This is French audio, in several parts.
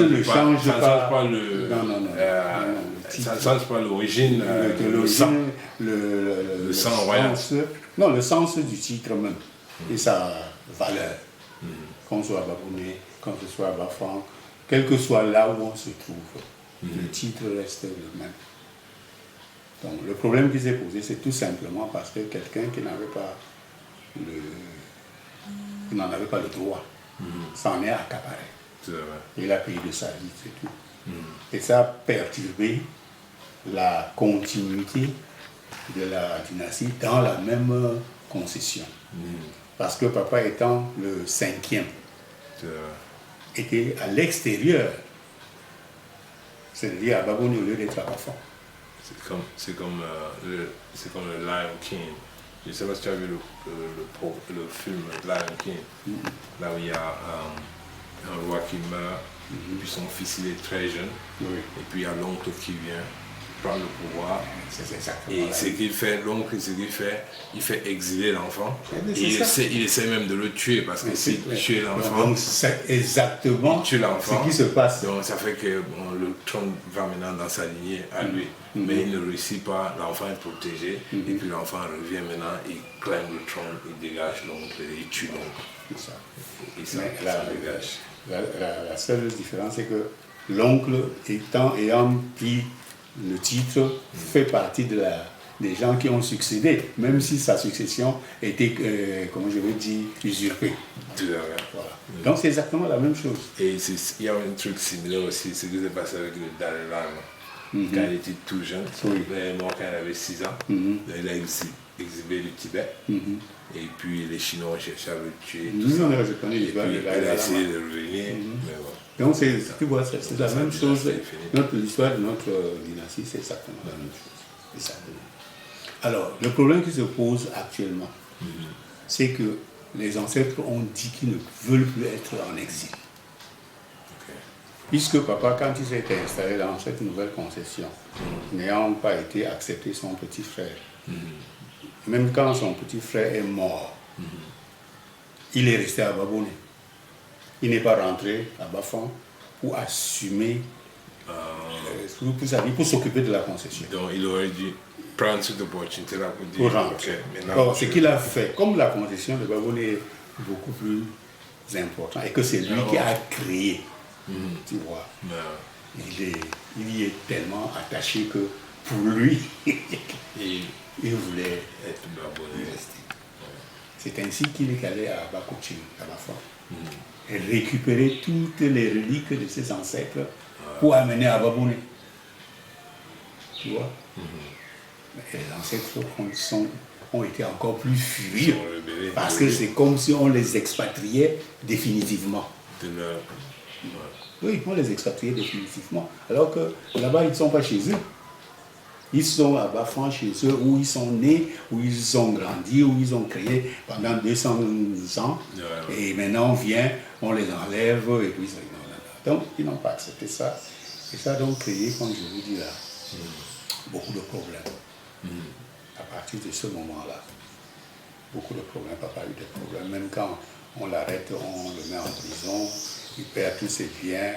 ne change ça pas. change pas le. Non. Ça ne change pas l'origine, le sang. Le sang royal. Non, le sens du titre même. Et sa valeur. Qu'on soit à Babouné, qu'on soit à Bafang, quel que soit là où on se trouve, le titre reste le même. Donc le problème qui s'est posé, c'est tout simplement parce que quelqu'un qui n'avait pas n'en avait pas le droit, s'en est accaparé. Il a payé de sa vie, c'est tout. Et ça a perturbé la continuité de la dynastie dans la même concession. Parce que papa étant le 5e, était à l'extérieur, c'est-à-dire à Babouné au lieu d'être à Bafang. C'est comme le Lion King. Je ne sais pas si tu as vu le film Lion King, là où il y a un roi qui meurt, puis son fils il est très jeune, et puis il y a l'oncle qui vient prendre le pouvoir. Et ce qu'il fait, l'oncle, il fait exiler l'enfant. Il essaie même de le tuer parce que s'il tue l'enfant, donc c'est exactement ce qui se passe. Donc ça fait que le trône va maintenant dans sa lignée à lui. Mais il ne réussit pas, l'enfant est protégé, et puis l'enfant revient maintenant, il clame le trône, il dégage l'oncle, il tue l'oncle. C'est ça. Et ça dégage. La seule différence, c'est que l'oncle, ayant pris le titre, fait partie des gens qui ont succédé, même si sa succession était, comment je vais dire, usurpée. Voilà. Donc c'est exactement la même chose. Et il y a un truc similaire aussi, ce qui s'est passé avec le Dalai Lama. Quand il était tout jeune, il est mort quand il avait 6 ans, il a exhibé le Tibet, et puis les Chinois ont cherché à le tuer. Nous, on a il a essayé de revenir. Donc tu vois, c'est la même chose. L'histoire de notre dynastie, c'est exactement la même chose. Exactement. Alors, le problème qui se pose actuellement, c'est que les ancêtres ont dit qu'ils ne veulent plus être en exil. Puisque papa, quand il s'est installé dans cette nouvelle concession, n'ayant pas été accepté son petit frère, même quand son petit frère est mort, il est resté à Babouné. Il n'est pas rentré à Bafang pour assumer pour sa vie, pour s'occuper de la concession. Donc il aurait dû prendre cette opportunité là pour rentrer. Alors, ce qu'il a fait, comme la concession de Babouné est beaucoup plus importante et que c'est lui qui a créé, tu vois, il y est tellement attaché que pour lui, il voulait être Babouné. C'est ainsi qu'il est allé à Bakouchi, à Bafang, et récupérer toutes les reliques de ses ancêtres pour amener à Babouné. Tu vois? Et les ancêtres ont été encore plus furieux parce que c'est comme si on les expatriait définitivement. Oui, on les expatriait définitivement. Alors que là-bas, ils ne sont pas chez eux. Ils sont à Bafang chez eux, où ils sont nés, où ils ont grandi, où ils ont créé pendant 200 ans. Et maintenant, on vient, on les enlève, et puis donc, ils n'ont pas accepté ça. Et ça a donc créé, comme je vous dis là, beaucoup de problèmes. À partir de ce moment-là, beaucoup de problèmes, papa a eu des problèmes. Même quand on l'arrête, on le met en prison, il perd tous ses biens,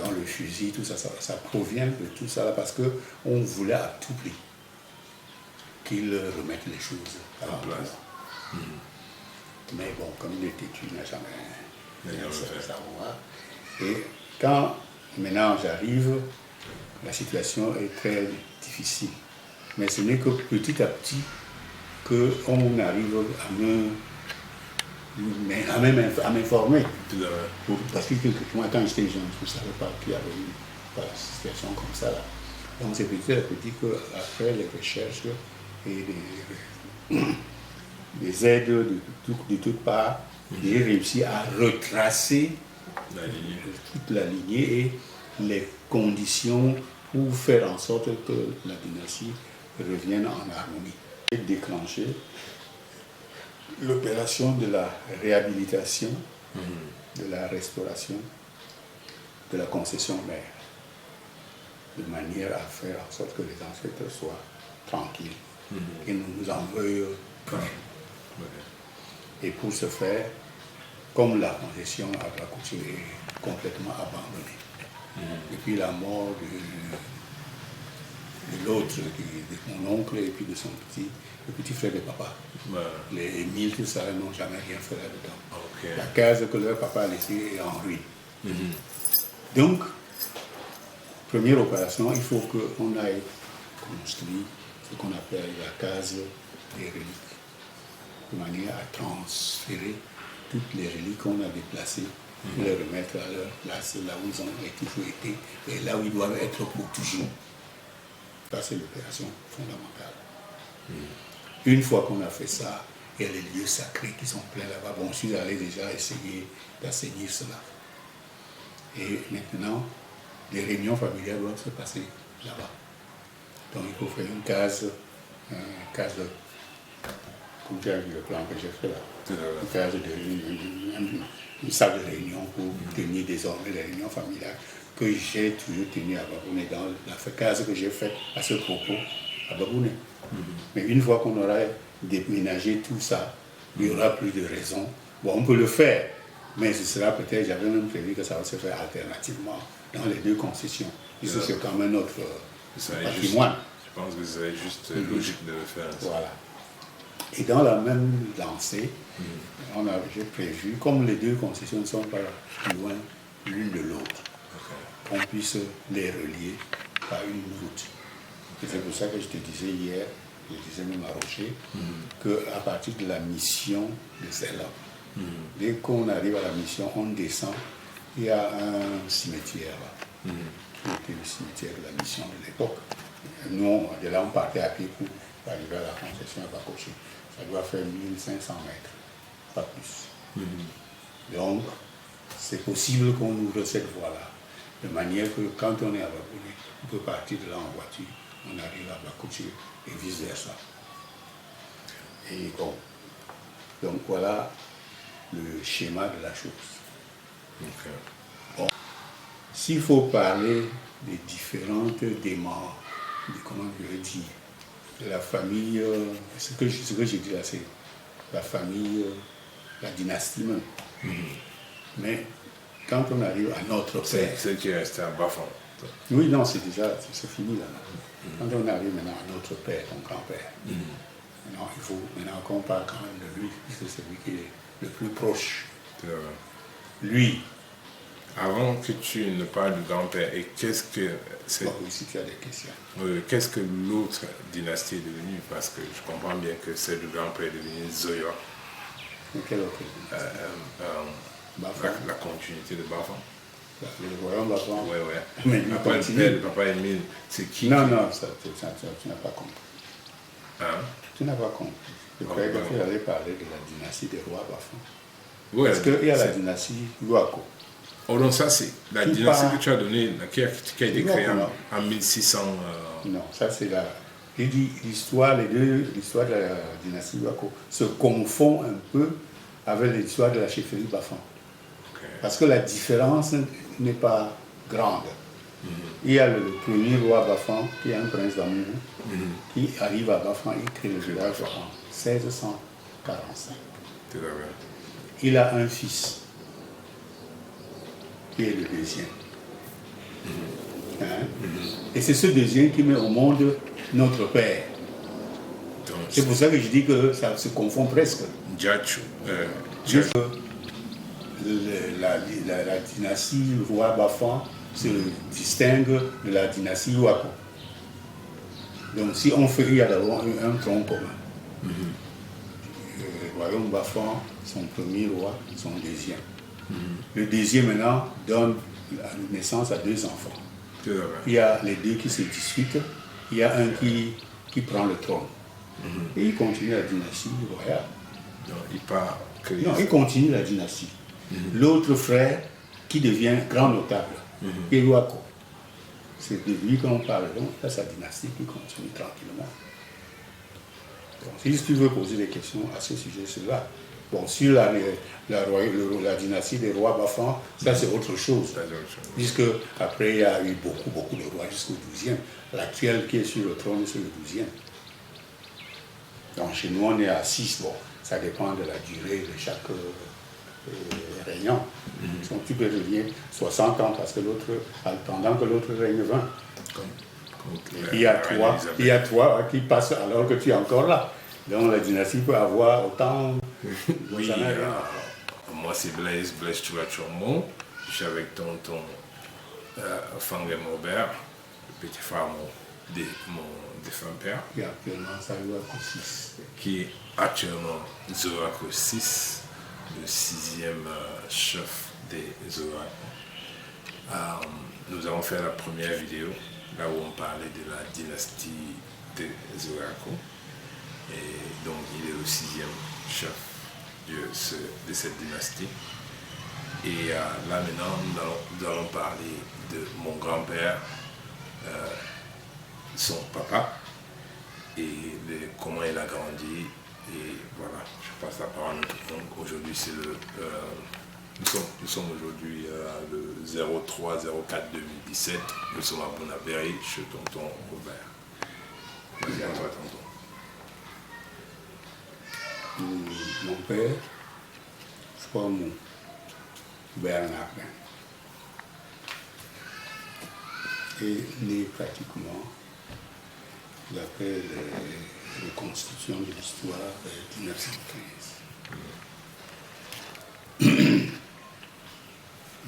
on le fusille, tout ça, ça provient de tout ça là, parce qu'on voulait à tout prix qu'il remette les choses à la place. Mais bon, comme il est têtu, il n'a jamais fait ça. Et quand maintenant j'arrive, la situation est très difficile. Mais ce n'est que petit à petit qu'on arrive à m'informer. Parce que moi, quand j'étais jeune, je ne savais pas qu'il y avait une situation comme ça. Là. Donc c'est petit à petit qu'après les recherches et des aides de toutes parts, j'ai réussi à retracer toute la lignée et les conditions pour faire en sorte que la dynastie revienne en harmonie. Et déclencher l'opération de la réhabilitation, de la restauration de la concession mère, de manière à faire en sorte que les ancêtres soient tranquilles et ne nous en veuillent pas. Et pour ce faire, comme la concession à Bakoutché est complètement abandonnée. Depuis la mort de l'autre, de mon oncle et puis de son le petit frère de papa. Les Émile, tout ça, n'ont jamais rien fait là-dedans. La case que leur papa a laissée est en ruine. Donc, première opération, il faut qu'on aille construire ce qu'on appelle la case des reliques, de manière à transférer toutes les reliques qu'on a déplacées, les remettre à leur place, là où ils ont toujours été, et là où ils doivent être pour toujours. Ça, c'est l'opération fondamentale. Une fois qu'on a fait ça, il y a les lieux sacrés qui sont pleins là-bas. Bon, je suis allé déjà essayer d'assainir cela. Et maintenant, les réunions familiales doivent se passer là-bas. Donc il faut faire une case comme tu as vu le plan que j'ai fait là, une case une salle de réunion pour tenir désormais les réunions familiales que j'ai toujours tenues à Babouné, dans la case que j'ai faite à ce propos à Babouné. Mais une fois qu'on aura déménagé tout ça, il n'y aura plus de raison. Bon, on peut le faire, mais ce sera peut-être, j'avais même prévu que ça va se faire alternativement dans les deux concessions. Puisque c'est quand même notre patrimoine. Je pense que ce serait juste logique de le faire. Voilà. Et dans la même lancée, j'ai prévu, comme les deux concessions ne sont pas loin l'une de l'autre, qu'on puisse les relier par une route. Et c'est pour ça que je te disais hier, je disais même à Rocher, qu'à partir de la mission de celle-là, dès qu'on arrive à la mission, on descend, il y a un cimetière là, qui était le cimetière de la mission de l'époque. Nous, de là, on partait à pied pour arriver à la concession à Bakoché. Ça doit faire 1500 mètres, pas plus. Donc, c'est possible qu'on ouvre cette voie-là, de manière que quand on est à Bakoché, on peut partir de là en voiture, on arrive à Bakoché et vice-versa. Et bon, donc voilà le schéma de la chose. Bon, s'il faut parler des différentes démarches, comment je vais dire, de la famille, ce que j'ai dit là, c'est la famille, la dynastie même. Mais quand on arrive à notre père... C'est qui est resté à Bafang. Oui, non, c'est fini là. Quand on arrive maintenant à notre père, ton grand-père, maintenant, il faut qu'on parle quand même de lui, puisque c'est lui qui est le plus proche. Lui. Avant que tu ne parles du grand-père, et qu'est-ce que c'est... Bon, oui, si tu as des questions. Qu'est-ce que l'autre dynastie est devenue? Parce que je comprends bien que celle du grand-père est devenue Zoya. Mais quelle autre la continuité de Bafang. Le royaume Bafang. Oui. Mais après le père de papa Émile, c'est qui? Non, ça, tu n'as pas compris. Hein? Tu n'as pas compris. Je croyais qu'il allait parler de la dynastie des rois Bafang. Oui, parce qu'il y a la dynastie Luako. Oh non, ça c'est la dynastie que tu as donnée, qui a été créée en 1600. Non, ça c'est la... J'ai dit l'histoire de la dynastie Luako se confond un peu avec l'histoire de la chefferie Bafang. Parce que la différence n'est pas grande. Il y a le premier roi Bafang, qui est un prince d'amour, qui arrive à Bafang et crée le village en 1645. Il a un fils, qui est le deuxième. Et c'est ce deuxième qui met au monde notre père. C'est pour ça que je dis que ça se confond presque. La dynastie roi Bafang se distingue de la dynastie Luako. Donc si on fait, il y a d'abord un tronc commun. Le royaume Bafang, son premier roi, son deuxième. Le deuxième maintenant donne naissance à deux enfants. Il y a les deux qui se disputent, il y a un qui prend le trône. Et il continue la dynastie royale. Non, il continue la dynastie. L'autre frère qui devient grand notable, Eluako. C'est de lui qu'on parle. Donc, là, sa dynastie qui continue tranquillement. Donc, si tu veux poser des questions à ce sujet, c'est là. Bon, sur la dynastie des rois Bafang, ça c'est autre chose. Puisque après, il y a eu beaucoup de rois jusqu'au 12e. L'actuel qui est sur le trône, c'est le 12e. Donc chez nous, on est à 6. Bon, ça dépend de la durée de chaque régnant. Donc tu peux régner 60 ans parce que l'autre, pendant que l'autre règne 20. Il y a toi qui passe alors que tu es encore là. Donc la dynastie peut avoir autant oui, moi c'est Blaise Toula-Chomon. Je suis avec tonton Fangé Maubert, le petit frère de mon défunt père. Qui est actuellement Zoako 6. Qui est actuellement Zoako 6, le 6e chef des Zoako. Nous avons fait la première vidéo, là où on parlait de la dynastie des Zoako. Et donc il est le 6e chef de cette dynastie. Et là maintenant, nous allons parler de mon grand-père, son papa, et comment il a grandi. Et voilà, je passe la parole à notre oncle. Aujourd'hui, c'est nous sommes aujourd'hui le 03-04-2017. Nous sommes à Bonabéry, chez tonton Robert. Vas-y, à toi, tonton. Mon père, je crois mon Bernard, est né pratiquement d'après les reconstitutions de l'histoire de 1915.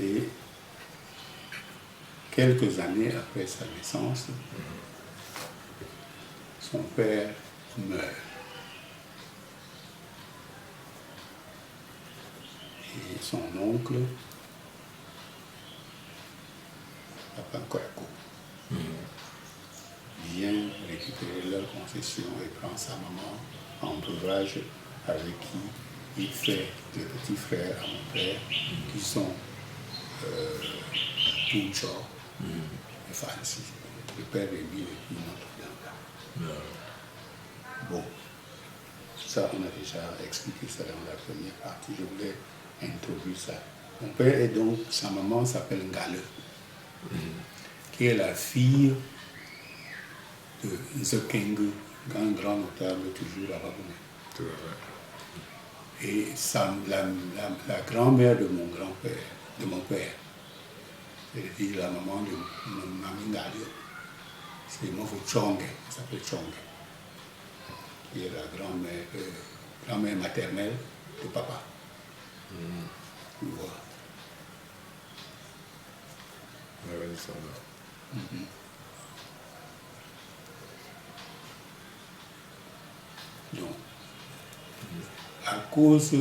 Et quelques années après sa naissance, son père meurt. Et son oncle, Papa Nkoyako, vient récupérer leur concession et prend sa maman en breuvage avec qui il fait des petits frères à mon père qui sont Toucho et Fancy, le père Rémi et puis notre grand. Bon, ça on a déjà expliqué ça dans la première partie, je voulais introduire ça. Mon père est donc, sa maman s'appelle Ngale, qui est la fille de Nzekenge, un grand notable toujours à Babouné. Et la grand-mère de mon grand-père, de mon père, c'est la maman de Mami Ngale, c'est Mofo Chonge, elle s'appelle Chonge, qui est la grand-mère maternelle de papa. Voilà. Donc, à cause du,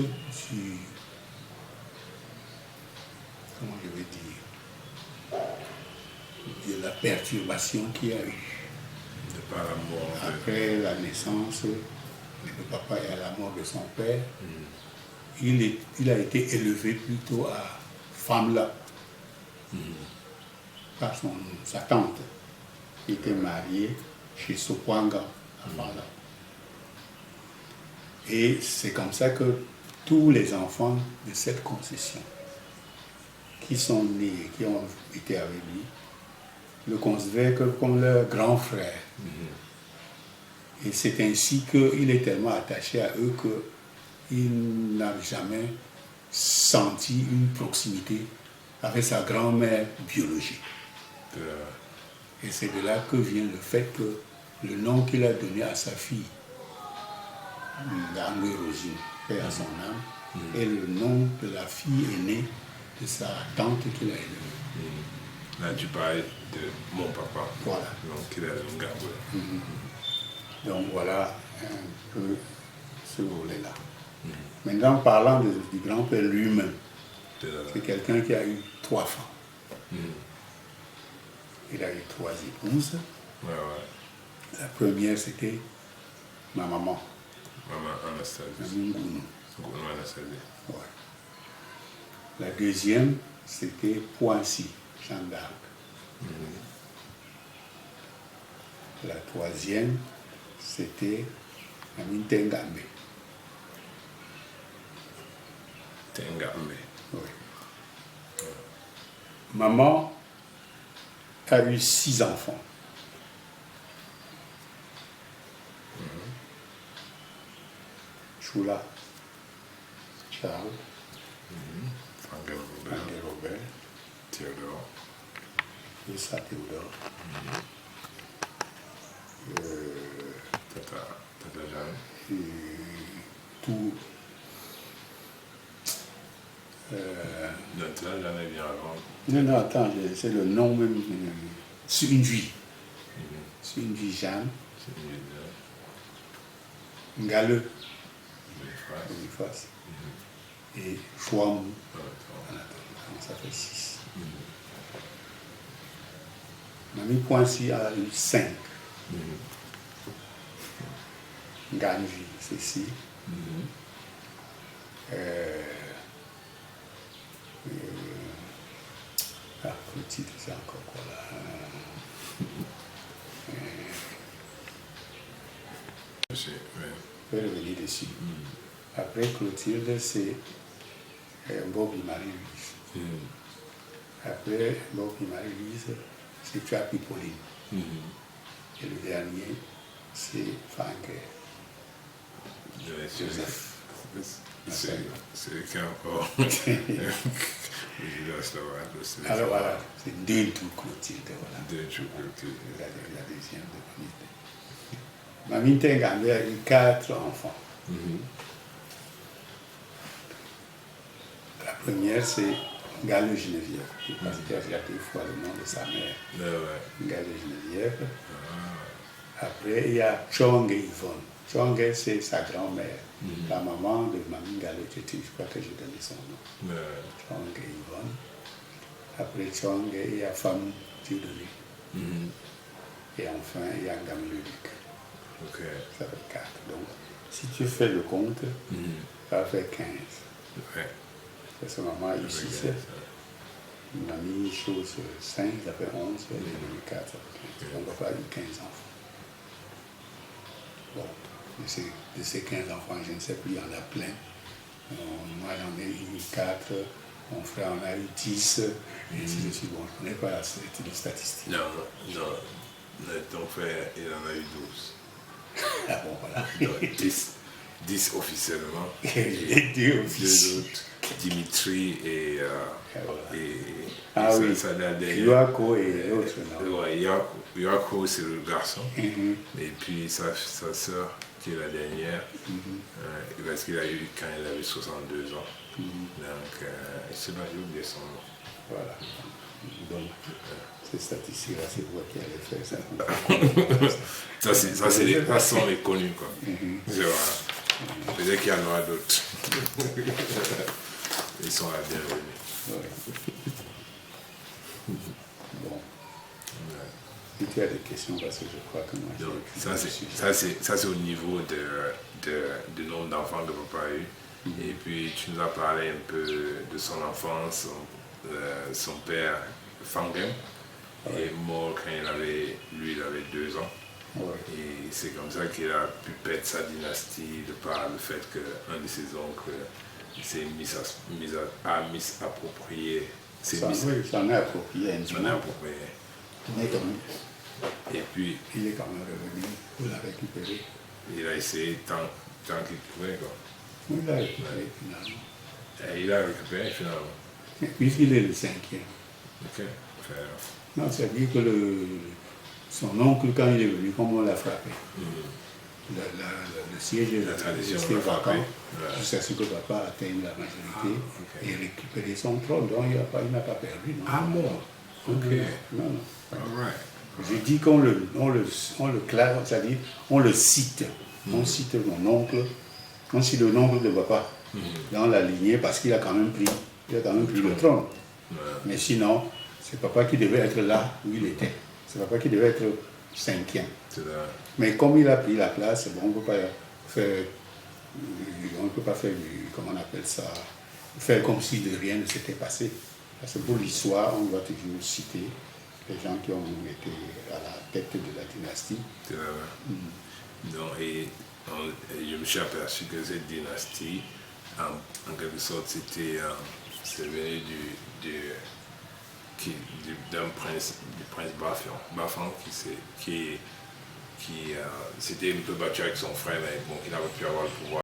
comment je vais dire, de la perturbation qu'il y a eu après la naissance de papa et à la mort de son père, il a été élevé plutôt à Famla par sa tante qui était mariée chez Sopwanga à Famla. Et c'est comme ça que tous les enfants de cette concession qui sont nés, qui ont été avec lui, le considèrent comme leur grand frère. Et c'est ainsi qu'il est tellement attaché à eux qu'il n'a jamais senti une proximité avec sa grand-mère biologique. Et c'est de là que vient le fait que le nom qu'il a donné à sa fille, Ngangwe Rosine, paix à son âme, est le nom de la fille aînée de sa tante qu'il a élevée. Là, tu parles de mon papa. Voilà. Donc, il a le Ngangwe. Donc, voilà un peu ce volet-là. Maintenant, parlant du grand-père lui-même, c'est quelqu'un qui a eu 3 femmes. Il a eu 3 épouses. La première, c'était ma maman. Maman Anastasie. Maman Gounou. Gounou Anastasie. Ouais. La deuxième, c'était Poissy, Jeanne d'Arc. La troisième, c'était Amine Tengambe. Tengambe. Oui. Maman a eu 6 enfants. Choula, Charles, Franck Franck et Robert, Théodore. et ça Théodore. Tata Jeanne. Tout. Non, Tata Jeanne est bien avant. Non, attends, c'est le nom même. Sur une vie. Sur une vie, Jeanne. C'est une Galeux, phrase. Boniface. Et Chouamou. Voilà, ça fait 6. Mamie Poincy a eu 5. Ganji, c'est 6. Le titre, c'est encore quoi là? Je Je vais revenir dessus. Après Clotilde, c'est Bobby Marie-Louise. Après Bobby Marie-Louise, c'est Trapi Pauline. Et le dernier, c'est Franck Joseph. C'est qu'un encore. Alors voilà, c'est 2 tout Clotilde. Voilà. Deux Clotilde. La deuxième de Mamie Tengambe a eu 4 enfants. La première, c'est Gallo Geneviève, parce qu'il a déjà 2 fois le nom de sa mère. Gallo Geneviève. Après, il y a Chong et Yvonne. Chong, c'est sa grand-mère. La maman de Mamie Gallo, je crois que j'ai donné son nom. Chong et Yvonne. Après Chong, il y a Femme Dieudonné. Et enfin, il y a Ngam-le-Duc. Ça fait 4. Donc, si tu fais le compte, ça fait 15. Parce que maman ici, c'est mamie chose 5, ça fait 11, et 4, ça fait 15. Donc, papa a eu 15 enfants. Bon, de ces 15 enfants, je ne sais plus, il y en a plein. Moi, j'en ai eu 4, mon frère en a eu 10, et ainsi de suite. Bon, je ne connais pas les statistiques. Non, ton frère, il en a eu 12. Ah bon, voilà. Donc, 10 officiellement. Et 2 officiels. autres, Dimitri et oui, ça la dernière. Yoako et l'autre, non? Ouais, Yoako, c'est le garçon. Et puis sa sœur, qui est la dernière, parce qu'il a eu quand il avait 62 ans. Donc, je ne sais pas, j'ai oublié son nom. Voilà. Donc, ces statistiques-là, c'est vous qui allez faire ça. Ça sont les connus, quoi. Voilà. Peut-être qu'il y en aura d'autres. Ils sont la bienvenue. Bon. Si tu as des questions, parce que je crois que moi, ça c'est au niveau du nombre d'enfants que papa a eu. Et puis tu nous as parlé un peu de son enfance. Son père, Fangem, est mort quand il avait 2 ans. Et c'est comme ça qu'il a pu perdre sa dynastie de par le fait qu'un de ses oncles s'est mis à approprier. Oui, s'en est approprié. Mais quand même. Et puis, il est quand même revenu pour la récupérer. Il a essayé tant qu'il pouvait, quoi. Oui, il a récupéré finalement. Et il a récupéré finalement. Puisqu'il est le 5e. Ok, fair enough. Non, c'est-à-dire que son oncle, quand il est venu, comment on l'a frappé? Le siège est resté vacant jusqu'à ce que papa atteigne la majorité et récupérer son trône. Donc il n'a pas perdu. Non? Ah bon? Ok. Non. All right. Je dis qu'on le classe, c'est-à-dire on le cite. On cite mon oncle, on cite le nom de papa dans la lignée parce qu'il a quand même pris le trône. Mais sinon, c'est papa qui devait être là où il était. C'est papa qui devait être 5e. Mais comme il a pris la place, bon, on ne peut pas faire, comment on appelle ça, faire comme si de rien ne s'était passé. Parce que pour l'histoire, on doit toujours citer les gens qui ont été à la tête de la dynastie. Donc, et je me suis aperçu que cette dynastie, en quelque sorte, c'est venu d'un prince, du prince Bafan qui s'était un peu battu avec son frère, mais bon, il n'avait pu avoir le pouvoir.